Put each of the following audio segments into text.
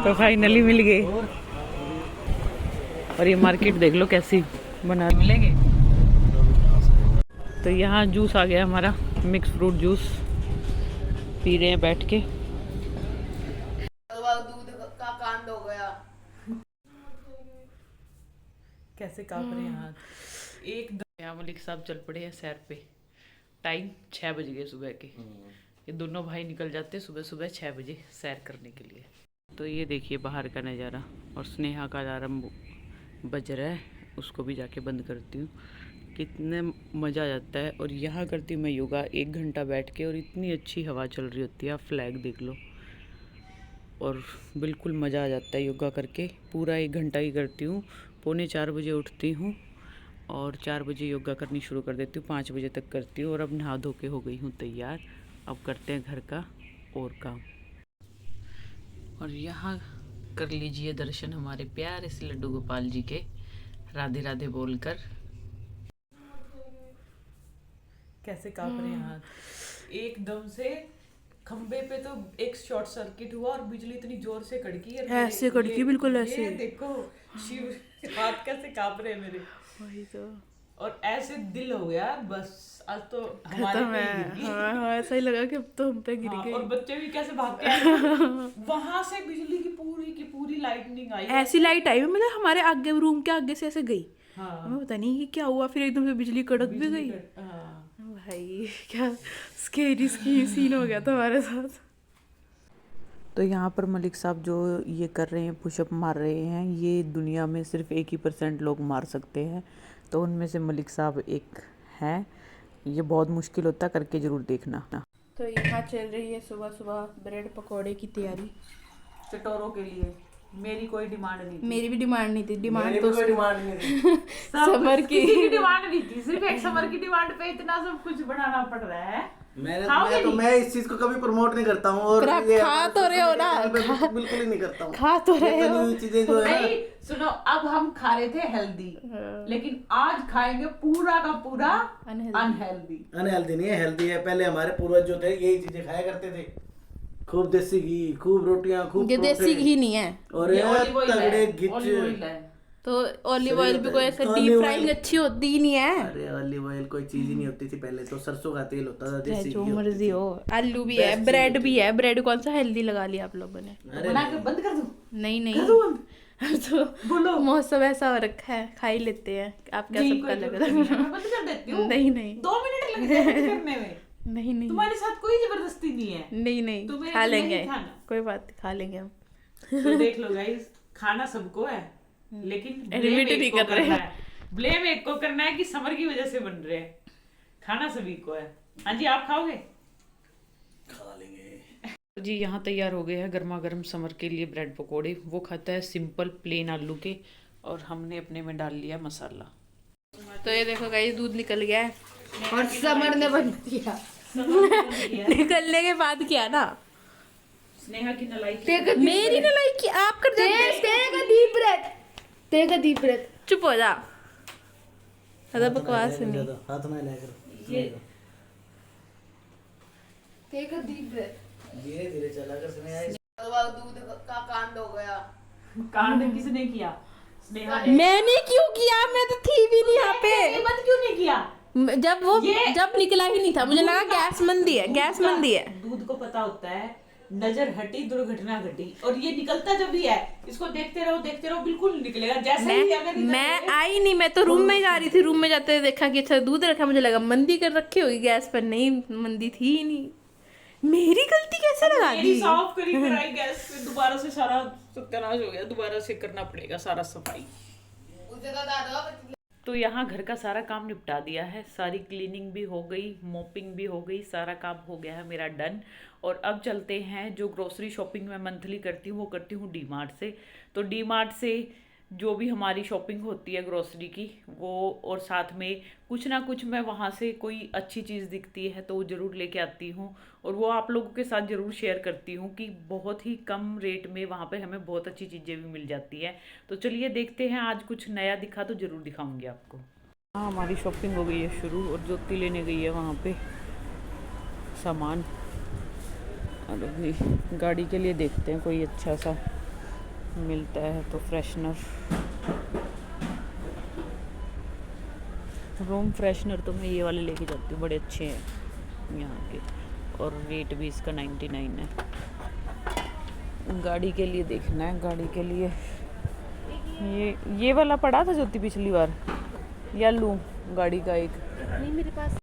तो फाइनली मिल गए। और ये मार्केट देख लो कैसी बना मिलेंगे। तो यहाँ जूस आ गया हमारा, मिक्स फ्रूट जूस पी रहे हैं बैठ के। दूध का कांड हो गया। कैसे कांप रहे हैं हाथ एकदम। यहाँ मलिक साहब चल पड़े हैं सैर पे। टाइम 6 बज गए सुबह के। ये दोनों भाई निकल जाते हैं सुबह सुबह 6 बजे सैर करने के लिए। तो ये देखिए बाहर का नज़ारा। और स्नेहा का अलार्म बज रहा है, उसको भी जाके बंद करती हूँ। कितने मज़ा आ जाता है। और यहाँ करती हूँ मैं योगा 1 घंटा बैठ के, और इतनी अच्छी हवा चल रही होती है, आप फ्लैग देख लो। और बिल्कुल मज़ा आ जाता है योगा करके। पूरा 1 घंटा ही करती हूँ। 3:45 बजे उठती हूँ और 4 बजे योगा करनी शुरू कर देती हूँ, 5 बजे तक करती हूँ। और अब नहा धो के हो गई हूँ तैयार। अब करते हैं घर का और काम। और यहाँ कर लीजिए दर्शन हमारे प्यारे से लड्डू गोपाल जी के, राधे राधे बोलकर। कैसे कांप रहे हैं हाथ एकदम से। खंबे पे तो एक शॉर्ट सर्किट हुआ और बिजली इतनी जोर से कड़की है, ऐसे कड़की बिल्कुल ऐसे। ये देखो शिव, हाथ कैसे कांप रहे हैं मेरे। वही तो। और ऐसे दिल हो गया बस आज तो हमारे खत्म पे ही है। गिर गई। हाँ, ऐसा ही लगा कि अब तो हम पे गिर हाँ, गई। और बच्चे भी कैसे भाग के आए। वहां से बिजली की पूरी लाइटनिंग आई। ऐसी लाइट आई मतलब हमारे आगे रूम के आगे से ऐसे गई। हाँ, हमें पता नहीं कि क्या हुआ, फिर एकदम से बिजली कड़क भी गई। हाँ। भाई क्या स्केरी सीन हो गया था हमारे साथ। तो यहाँ पर मलिक साहब जो ये कर रहे हैं, पुशअप मार रहे हैं, ये दुनिया में सिर्फ 1% लोग मार सकते हैं। तो उनमें से मलिक साहब एक हैं। ये बहुत मुश्किल होता है, करके ज़रूर देखना। तो यहाँ चल रही है सुबह सुबह ब्रेड पकौड़े की तैयारी। चटोरों के लिए मेरी कोई डिमांड नहीं थी। मेरी भी डिमांड नहीं थी। डिमांड तो कोई डिमांड नहीं थी। समर की डिमांड नहीं थी, सिर्फ एक समर की डिमांड पे इतना सब कुछ बनाना पड़ रहा है। मैं इस चीज को कभी प्रमोट नहीं करता हूँ। और आप ये खा तो रहे हो ना, बिल्कुल ही नहीं करता हूँ। खा तो रहे हो। चीजें जो है नहीं सुनो, अब हम खा रहे थे हेल्दी, लेकिन आज खाएंगे पूरा का पूरा अनहेल्दी। अनहेल्दी नहीं है, हेल्दी है। पहले हमारे पूर्वज जो थे यही चीजें खाया करते थे। खूब देसी घी, खूब रोटियां, खूब ये देसी घी नहीं है, और ये olive oil तगड़े है, घिच। olive oil है। तो ऑलिव ऑयल भी कोई ऐसे Olive डीप oil। फ्राइंग अच्छी होती ही नहीं है। अरे ऑलिव ऑयल कोई चीज ही नहीं होती थी पहले तो। सरसों का तेल होता था, देसी जो घी होती मर्जी थी। हो। आलू भी है, ब्रेड भी है। ब्रेड कौन सा हेल्दी लगा लिया आप लोगों ने? अरे बना के बंद कर दूं? नहीं नहीं तो बोलो। मौसम ऐसा हो रखा है, खा ही लेते हैं। आप क्या सबका लग रहा मैं है? बंद कर देती हूँ। नहीं नहीं 2 मिनट लग जाए बंद करने में। नहीं नहीं तुम्हारे साथ कोई जबरदस्ती नहीं है। नहीं नहीं तुम्हें खा नहीं लेंगे, खाना। कोई बात नहीं, खा लेंगे हम। तो देख लो गाइस, खाना सबको है, लेकिन Admit नहीं कर रहे हैं। ब्लेम एक को करना है कि समर की वजह से बन रहे हैं। खाना सभी को है। हाँ जी, आप खाओगे? खा लेंगे। जी यहाँ तैयार हो गए हैं गर्मा गर्म समर के लिए ब्रेड पकोड़े। वो खाता है सिंपल प्लेन आलू के, और हमने अपने में डाल लिया मसाला। तो ये देखो गाइस, दूध निकल गया है और समर ने बंद किया। निकलने के बाद किया ना। स्नेहा की नलाई मेरी नलाई की आप कर तेगा दीप ब्रेथ। चुप हो जा, ज्यादा बकवास नहीं। हाथ ना लेकर धीरे धीरे चला कर सुने। दूध का कांड हो गया। कांड किसने किया? स्नेहा ने। मैंने क्यों किया? मैं तो थी भी नहीं यहाँ पे। मत क्यों नहीं किया? जब निकला ही नहीं था, मुझे लगा गैस मंदी है, गैस मंदी है। दूध को पता होता है, नजर हटी दुर्घटना घटी। और ये निकलता जब भी है, इसको देखते रहो, बिल्कुल निकलेगा। जैसे ही अगर मैं आई नहीं, मैं तो रूम में जा रही थी। रूम में जाते हुए देखा कि अच्छा दूध रखा, मुझे लगा मंदी कर रखी होगी गैस पर। नहीं, मंदी थी ही नहीं। मेरी गलती कैसे लगा दी? मेरी साफ करी कराई गैस पे, दोबारा से सारा सत्यानाश हो गया। दोबारा से करना पड़ेगा सारा सफाई। तो यहाँ घर का सारा काम निपटा दिया है। सारी क्लीनिंग भी हो गई, मोपिंग भी हो गई, सारा काम हो गया है मेरा डन। और अब चलते हैं, जो ग्रोसरी शॉपिंग मैं मंथली करती हूँ वो करती हूँ डी मार्ट से। तो डी मार्ट से जो भी हमारी शॉपिंग होती है ग्रोसरी की, वो और साथ में कुछ ना कुछ मैं वहाँ से कोई अच्छी चीज़ दिखती है तो वो ज़रूर लेके आती हूँ। और वो आप लोगों के साथ ज़रूर शेयर करती हूँ कि बहुत ही कम रेट में वहाँ पे हमें बहुत अच्छी चीज़ें भी मिल जाती हैं। तो चलिए देखते हैं, आज कुछ नया दिखा तो ज़रूर दिखाऊंगी आपको। हाँ, हमारी शॉपिंग हो गई है शुरू, और ज्योति लेने गई है वहाँ पे सामान। और अभी गाड़ी के लिए देखते हैं कोई अच्छा सा मिलता है तो फ्रेशनर, रूम फ्रेशनर तो मैं ये वाले लेके जाती हूँ, बड़े अच्छे हैं यहाँ के, और रेट भी इसका 99 है। गाड़ी के लिए देखना है, गाड़ी के लिए ये वाला पड़ा था ज्योति पिछली बार, या लूँ गाड़ी का एक? नहीं मेरे पास।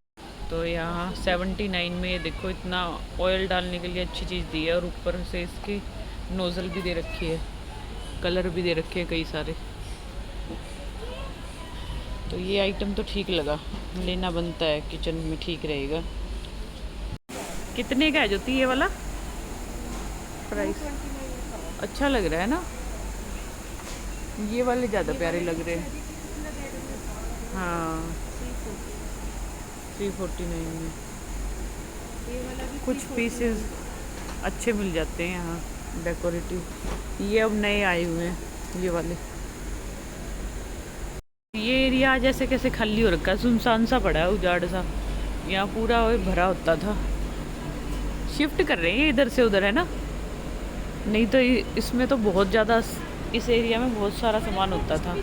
तो यहाँ 79 में ये देखो इतना ऑयल डालने के लिए अच्छी चीज़ दी है, और ऊपर से इसकी नोज़ल भी दे रखी है, कलर भी दे रखे हैं कई सारे। तो ये आइटम तो ठीक लगा, लेना बनता है, किचन में ठीक रहेगा। कितने का है ज्योति ये वाला प्राइस? अच्छा लग रहा है ना, ये वाले ज़्यादा प्यारे लग रहे हैं। हाँ 349 में कुछ पीसेस अच्छे मिल जाते हैं यहाँ डेकोरेटिव। ये अब नए आए हुए हैं ये वाले। ये एरिया जैसे कैसे खाली हो रखा है, सुनसान सा पड़ा है, उजाड़ सा, यहाँ पूरा भरा होता था। शिफ्ट कर रहे हैं इधर से उधर, है ना, नहीं तो इसमें तो बहुत ज़्यादा, इस एरिया में बहुत सारा सामान होता था।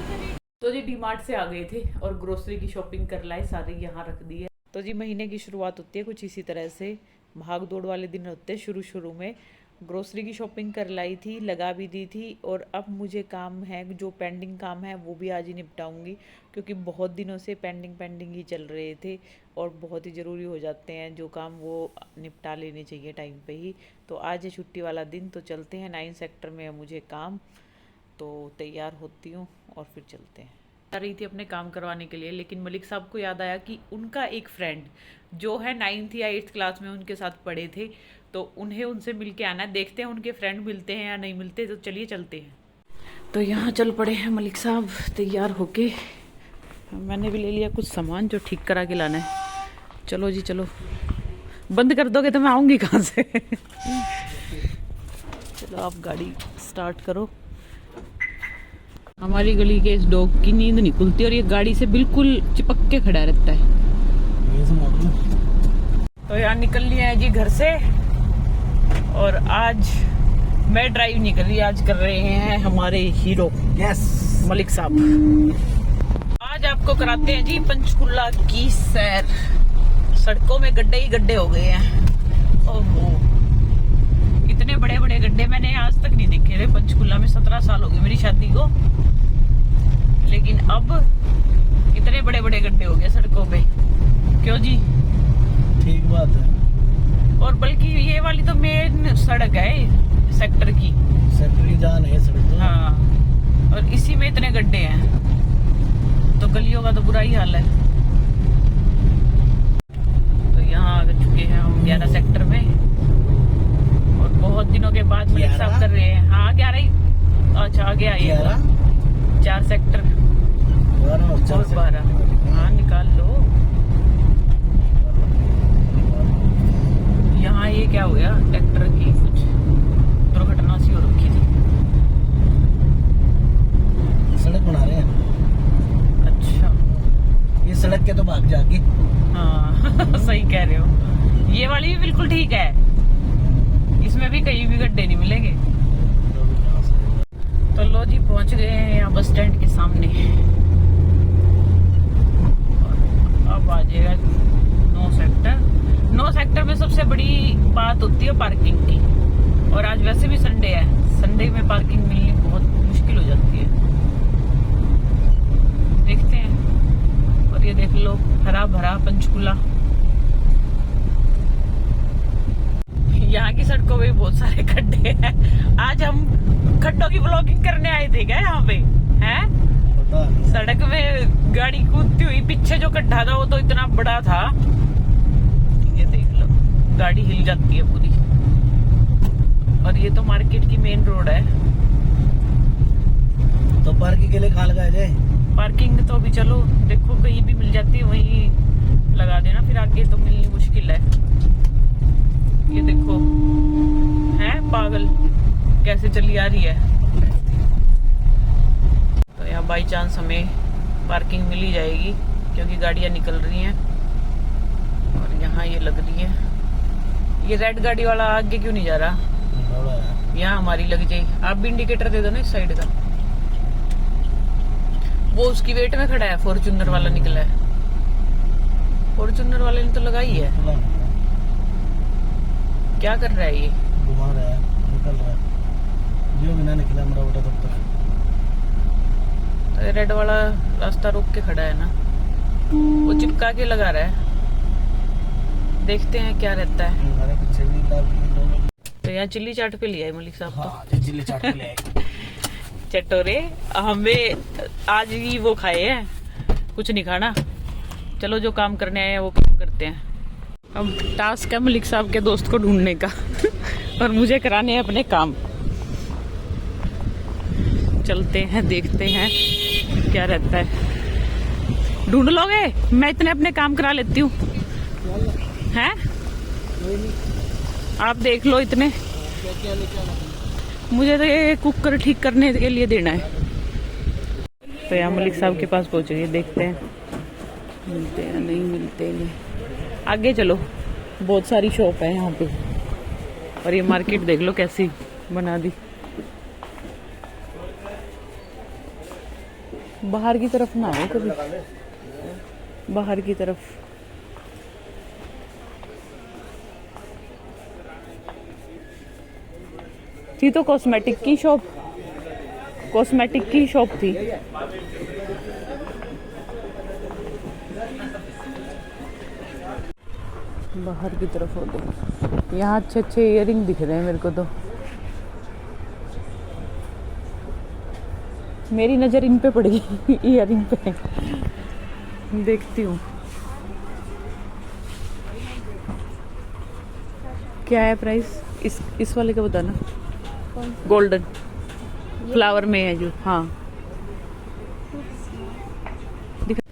तो जी डीमार्ट से आ गए थे और ग्रोसरी की शॉपिंग कर लाई, सारी यहाँ रख दी है। तो जी महीने की शुरुआत होती है कुछ इसी तरह से, भाग दौड़ वाले दिन होते हैं शुरू में। ग्रोसरी की शॉपिंग कर लाई थी, लगा भी दी थी, और अब मुझे काम है, जो पेंडिंग काम है वो भी आज ही निपटाऊंगी, क्योंकि बहुत दिनों से पेंडिंग ही चल रहे थे और बहुत ही ज़रूरी हो जाते हैं जो काम, वो निपटा लेने चाहिए टाइम पे ही। तो आज है छुट्टी वाला दिन, तो चलते हैं 9 सेक्टर में है मुझे काम, तो तैयार होती हूँ और फिर चलते हैं। आ रही थी अपने काम करवाने के लिए, लेकिन मलिक साहब को याद आया कि उनका एक फ्रेंड जो है 9th या 8th क्लास में उनके साथ पढ़े थे, तो उन्हें उनसे मिल के आना है। देखते हैं उनके फ्रेंड मिलते हैं या नहीं मिलते, तो चलिए चलते हैं। तो यहाँ चल पड़े हैं मलिक साहब तैयार होके, मैंने भी ले लिया कुछ सामान जो ठीक करा के लाना है। चलो जी चलो, बंद कर दोगे तो मैं आऊँगी कहाँ से? चलो आप गाड़ी स्टार्ट करो। हमारी गली के इस डॉग की नींद नहीं खुलती और ये गाड़ी से बिल्कुल चिपक के खड़ा रहता है। तो यार निकल लिया है जी घर से, और आज मैं ड्राइव नहीं कर रही, आज कर रहे हैं हमारे हीरो मलिक साहब। आज आपको कराते हैं जी पंचकुला की सैर। सड़कों में गड्ढे ही गड्ढे हो गए हैं। ओहो, इतने बड़े बड़े गड्ढे मैंने आज तक नहीं देखे थे पंचकुला में। 17 साल हो गए मेरी शादी को, लेकिन अब इतने बड़े बड़े गड्ढे हो गए सड़कों पे। क्यों जी? ठीक बात है। और बल्कि ये वाली तो मेन सड़क है सेक्टर की, सेक्टर की जान है सड़क तो। हाँ, और इसी में इतने गड्ढे हैं, तो गलियों का तो बुरा ही हाल है। तो यहाँ आ चुके हैं हम 11 सेक्टर में, और बहुत दिनों के बाद मलिक साहब कर रहे हैं। हाँ 11 ही, अच्छा आगे आइए 4 सेक्टर और 12। हाँ निकाल लो। यहाँ ये क्या हो गया, ट्रैक्टर की कुछ दुर्घटना सी हो रखी थी। सड़क बना रहे हैं। अच्छा, ये सड़क के तो भाग जाके। हाँ सही कह रहे हो, ये वाली भी बिल्कुल ठीक है, इसमें भी कहीं भी गड्ढे नहीं मिलेंगे। तो लो जी पहुंच गए हैं यहाँ बस स्टैंड के सामने। अब आ जाएगा 9 सेक्टर। 9 सेक्टर में सबसे बड़ी बात होती है पार्किंग की, और आज वैसे भी संडे है, संडे में पार्किंग मिलनी बहुत मुश्किल हो जाती है। देखते हैं। और ये देख लो हरा भरा पंचकुला। यहाँ की सड़कों में बहुत सारे खड्डे हैं। आज हम खड्डों की ब्लॉगिंग करने आए थे क्या यहाँ पे? हैं? सड़क में गाड़ी कूदती हुई, पीछे जो खड्डा था वो तो इतना बड़ा था, ये देख लो गाड़ी हिल जाती है पूरी। और ये तो मार्केट की मेन रोड है, तो पार्किंग के लिए कहाँ लगाया जाए? पार्किंग तो अभी चलो देखो कहीं भी मिल जाती है वहीं लगा देना, फिर आगे तो मिलनी मुश्किल है। ये देखो है पागल कैसे चली आ रही है। तो यहाँ बाई चांस हमें पार्किंग मिल ही जाएगी, क्योंकि गाड़ियाँ निकल रही हैं और यहाँ ये लग रही है। ये रेड गाड़ी वाला आगे क्यों नहीं जा रहा? यहाँ हमारी लग जाए। आप भी इंडिकेटर दे दो ना इस साइड का। वो उसकी वेट में खड़ा है, फॉर्च्यूनर वाला निकला है। फॉर्च्यूनर वाले ने तो लगाई है। क्या कर रहा है ये? घुमा रहा है, निकल रहा है। जो बिना निकला मेरा बेटा तब तक। तो रेड वाला रास्ता रोक के खड़ा है ना, वो चिपका के लगा रहा है। देखते हैं क्या रहता है। हमारे पीछे भी लोग। तो यहाँ चिल्ली चाट पे लिया है मलिक साहब। हाँ, चिल्ली चाट पे ले आए। तो चटोरे हमें आज ही वो खाए हैं, कुछ नहीं खाना। चलो जो काम करने आए हैं वो काम करते हैं। अब टास्क है मलिक साहब के दोस्त को ढूंढने का और मुझे कराने हैं अपने काम। चलते हैं, देखते हैं क्या रहता है। ढूंढ लोगे? मैं इतने अपने काम करा लेती हूँ। हैं? आप देख लो इतने। मुझे तो ये कुकर ठीक करने के लिए देना है। तो यहाँ मलिक साहब के पास पहुंच गए, देखते हैं मिलते हैं नहीं मिलते हैं। आगे चलो, बहुत सारी शॉप है यहाँ पे। और ये मार्केट देख लो कैसी बना दी। बाहर की तरफ ना हो कभी, बाहर की तरफ। थी तो कॉस्मेटिक की शॉप, कॉस्मेटिक की शॉप थी। बाहर की तरफ हो गई। यहाँ अच्छे अच्छे इयरिंग दिख रहे हैं मेरे को तो। मेरी नजर इन पे पड़ी इयरिंग पे। देखती हूँ क्या है प्राइस। इस वाले का बताना। गोल्डन फ्लावर में है जो। हाँ दिखा,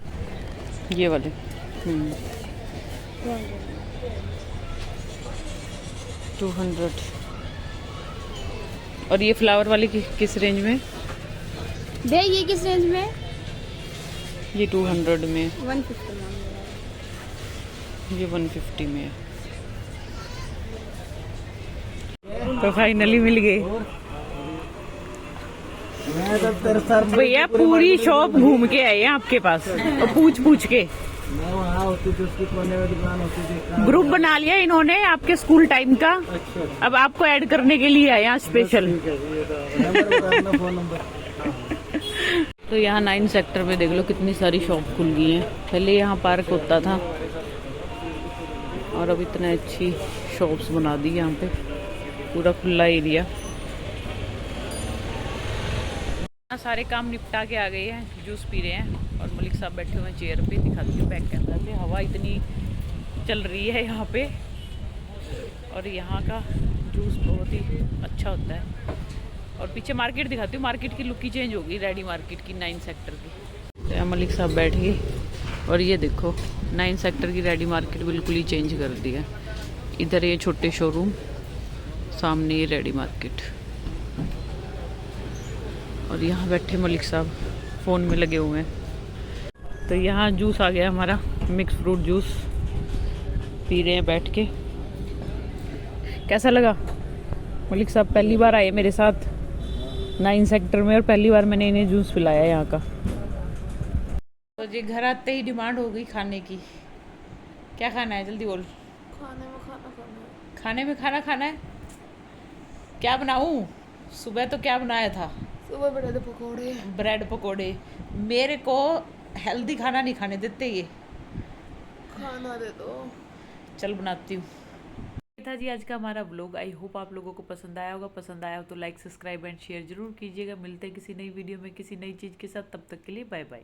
ये वाले। 200। और ये फ्लावर वाली किस रेंज में? भैया ये किस रेंज में है? ये 200 में। 150 में। ये 150 में है। तो फाइनली मिल गए भैया। पूरी शॉप घूम के आए हैं आपके पास और पूछ पूछ के। मैं वहाँ होती थी, उसकी कोने में दुकान होती थी। ग्रुप बना लिया इन्होंने आपके स्कूल टाइम का। अब आपको ऐड करने के लिए आए यहाँ स्पेशल। Phone number. तो यहाँ 9 सेक्टर में देख लो कितनी सारी शॉप खुल गई हैं। पहले यहाँ पार्क होता था और अब इतने अच्छी शॉप्स बना दी यहाँ पे, पूरा खुला एरिया। सारे काम निपटा के आ गए हैं, जूस पी रहे हैं और मलिक साहब बैठे हुए हैं चेयर पे। दिखाती हूँ बैक कैमरा से। हवा इतनी चल रही है यहाँ पे और यहाँ का जूस बहुत ही अच्छा होता है। और पीछे मार्केट दिखाती हूँ। मार्केट की लुक ही चेंज होगी, रेडी मार्केट की 9 सेक्टर की। तो यहाँ मलिक साहब बैठ गए और ये देखो 9 सेक्टर की रेडी मार्केट बिल्कुल ही चेंज कर दी है। इधर ये छोटे शोरूम, सामने ये रेडी मार्केट। और यहाँ बैठे मलिक साहब फ़ोन में लगे हुए हैं। तो यहाँ जूस आ गया हमारा, मिक्स फ्रूट जूस पी रहे हैं बैठ के। कैसा लगा मलिक साहब? पहली बार आए मेरे साथ 9 सेक्टर में और पहली बार मैंने इन्हें जूस पिलाया यहाँ का। तो जी घर आते ही डिमांड हो गई खाने की। क्या खाना है जल्दी बोल। खाने में खाना खाना है। खाने में खाना खाना है। क्या बनाऊं? सुबह तो क्या बनाया था? सुबह ब्रेड पकौड़े। ब्रेड पकोड़े। मेरे को हेल्दी खाना नहीं खाने देते ये। खाना दे दो। चल बनाती हूँ। था जी आज का हमारा व्लॉग। आई होप आप लोगों को पसंद आया होगा। पसंद आया हो तो लाइक, सब्सक्राइब एंड शेयर जरूर कीजिएगा। मिलते हैं किसी नई वीडियो में किसी नई चीज़ के साथ। तब तक के लिए बाय बाय।